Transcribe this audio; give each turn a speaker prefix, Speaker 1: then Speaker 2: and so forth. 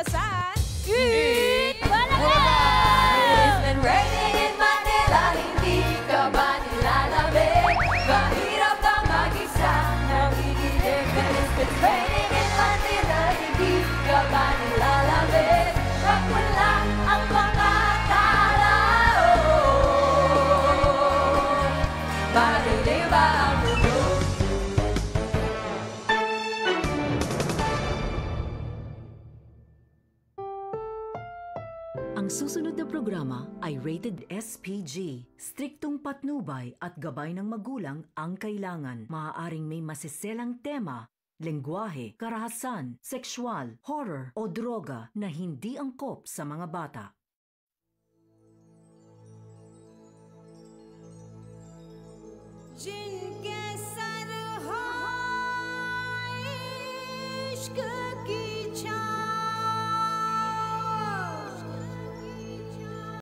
Speaker 1: dito sa
Speaker 2: It's been raining in Manila, hindi ka ba nilalamig? Mahirap bang mag-isa, nakikinig? It's been raining in Manila, hindi ka ba nilalamig? Rock mo lang ang mga tao. Madilim ba ang mundo?
Speaker 3: Ang susunod na programa ay rated SPG. Striktong patnubay at gabay ng magulang ang kailangan. Maaaring may masiselang tema, lengguwahe, karahasan, sexual, horror o droga na hindi angkop sa mga bata.
Speaker 1: Gin